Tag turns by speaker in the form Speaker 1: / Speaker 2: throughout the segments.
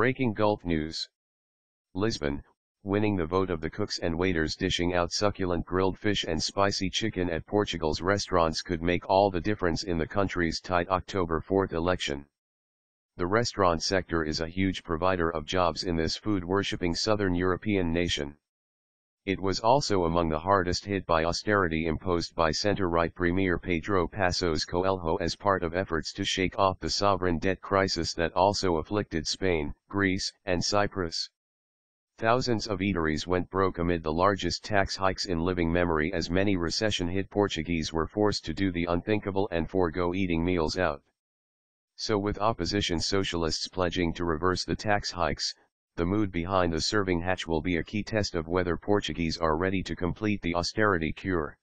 Speaker 1: Breaking Gulf News. Lisbon, winning the vote of the cooks and waiters dishing out succulent grilled fish and spicy chicken at Portugal's restaurants could make all the difference in the country's tight October 4th election. The restaurant sector is a huge provider of jobs in this food-worshipping southern European nation. It was also among the hardest hit by austerity imposed by centre-right Premier Pedro Passos Coelho as part of efforts to shake off the sovereign debt crisis that also afflicted Spain, Greece, and Cyprus. Thousands of eateries went broke amid the largest tax hikes in living memory as many recession-hit Portuguese were forced to do the unthinkable and forego eating meals out. So with opposition socialists pledging to reverse the tax hikes, the mood behind the serving hatch will be a key test of whether Portuguese are ready to complete the austerity cure.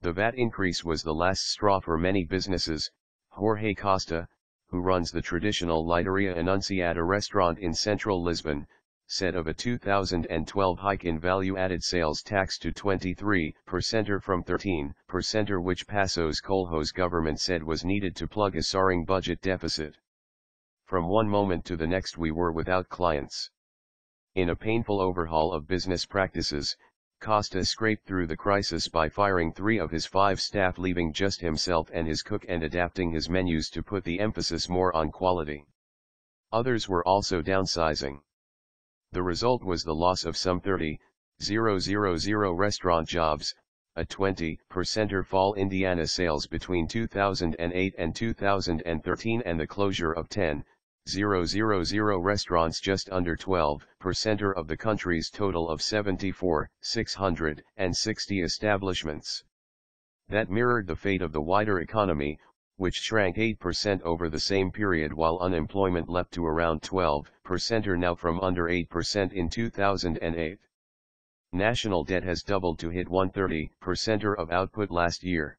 Speaker 1: The VAT increase was the last straw for many businesses. Jorge Costa, who runs the traditional Literia Anunciada restaurant in central Lisbon, said of a 2012 hike in value-added sales tax to 23% from 13%, which Passos Coelho's government said was needed to plug a soaring budget deficit. From one moment to the next we were without clients. In a painful overhaul of business practices, Costa scraped through the crisis by firing 3 of his 5 staff, leaving just himself and his cook and adapting his menus to put the emphasis more on quality. Others were also downsizing. The result was the loss of some 30,000 restaurant jobs, a 20% fall in Indiana sales between 2008 and 2013, and the closure of 10,000 restaurants, just under 12% of the country's total of 74,660 establishments. That mirrored the fate of the wider economy, which shrank 8% over the same period, while unemployment leapt to around 12% now from under 8% in 2008. National debt has doubled to hit 130% of output last year.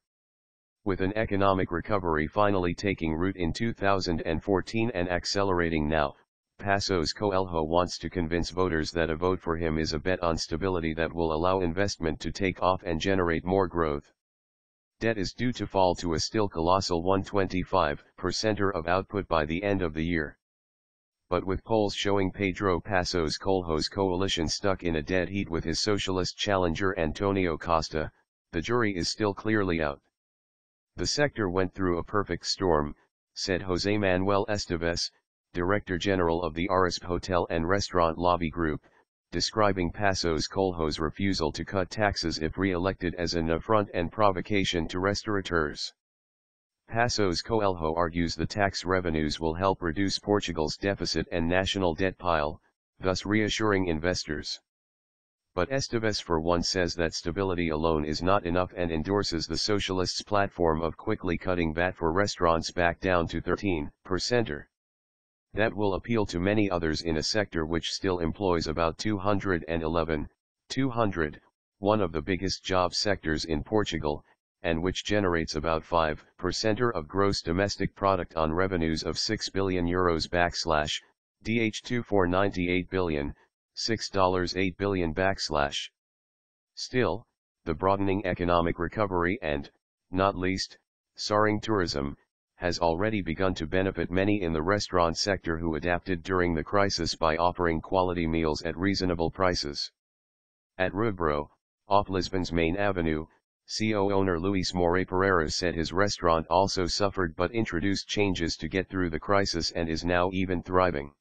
Speaker 1: With an economic recovery finally taking root in 2014 and accelerating now, Passos Coelho wants to convince voters that a vote for him is a bet on stability that will allow investment to take off and generate more growth. Debt is due to fall to a still colossal 125% of output by the end of the year. But with polls showing Pedro Passos Coelho's coalition stuck in a dead heat with his socialist challenger Antonio Costa, the jury is still clearly out. The sector went through a perfect storm, said José Manuel Esteves, Director General of the Arisp Hotel and Restaurant Lobby Group, describing Passos Coelho's refusal to cut taxes if re-elected as an affront and provocation to restaurateurs. Passos Coelho argues the tax revenues will help reduce Portugal's deficit and national debt pile, thus reassuring investors. But Esteves for one says that stability alone is not enough and endorses the socialists' platform of quickly cutting VAT for restaurants back down to 13%. That will appeal to many others in a sector which still employs about 211, one of the biggest job sectors in Portugal, and which generates about 5% of gross domestic product on revenues of €6 billion DH2498 billion, $6.8 billion Still, the broadening economic recovery and, not least, soaring tourism, has already begun to benefit many in the restaurant sector who adapted during the crisis by offering quality meals at reasonable prices. At Rubro, off Lisbon's main avenue, CO owner Luis Moura Pereira said his restaurant also suffered but introduced changes to get through the crisis and is now even thriving.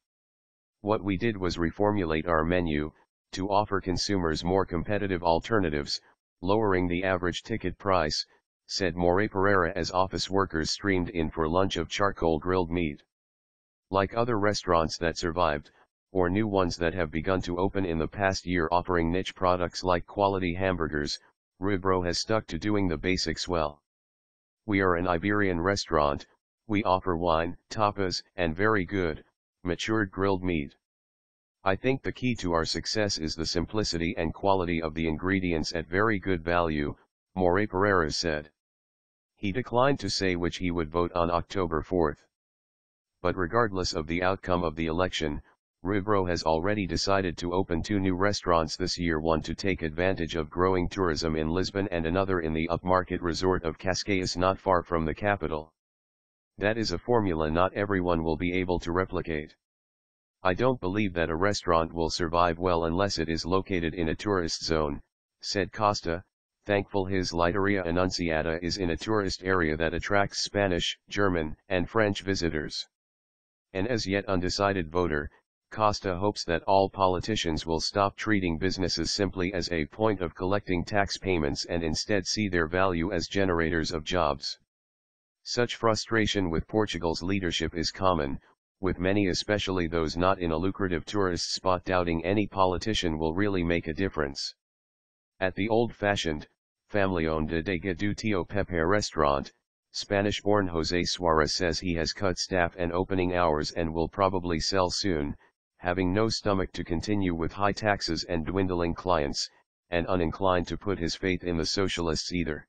Speaker 1: What we did was reformulate our menu, to offer consumers more competitive alternatives, lowering the average ticket price, said Moura Pereira as office workers streamed in for lunch of charcoal grilled meat. Like other restaurants that survived, or new ones that have begun to open in the past year offering niche products like quality hamburgers, Rubro has stuck to doing the basics well. We are an Iberian restaurant, we offer wine, tapas, and very good, matured grilled meat. I think the key to our success is the simplicity and quality of the ingredients at very good value, Moura Pereira said. He declined to say which he would vote on October 4th. But regardless of the outcome of the election, Rubro has already decided to open 2 new restaurants this year, one to take advantage of growing tourism in Lisbon and another in the upmarket resort of Cascais not far from the capital. That is a formula not everyone will be able to replicate. I don't believe that a restaurant will survive well unless it is located in a tourist zone, said Costa, thankful his Literia Annunziata is in a tourist area that attracts Spanish, German, and French visitors. An as yet undecided voter, Costa hopes that all politicians will stop treating businesses simply as a point of collecting tax payments and instead see their value as generators of jobs. Such frustration with Portugal's leadership is common, with many, especially those not in a lucrative tourist spot, doubting any politician will really make a difference. At the old-fashioned, family-owned Bodega do Tio Pepe restaurant, Spanish-born José Suarez says he has cut staff and opening hours and will probably sell soon, having no stomach to continue with high taxes and dwindling clients, and uninclined to put his faith in the socialists either.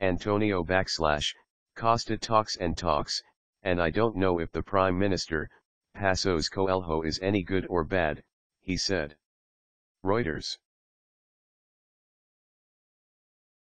Speaker 1: Antonio Costa talks and talks, and I don't know if the Prime Minister, Passos Coelho, is any good or bad, he said. Reuters.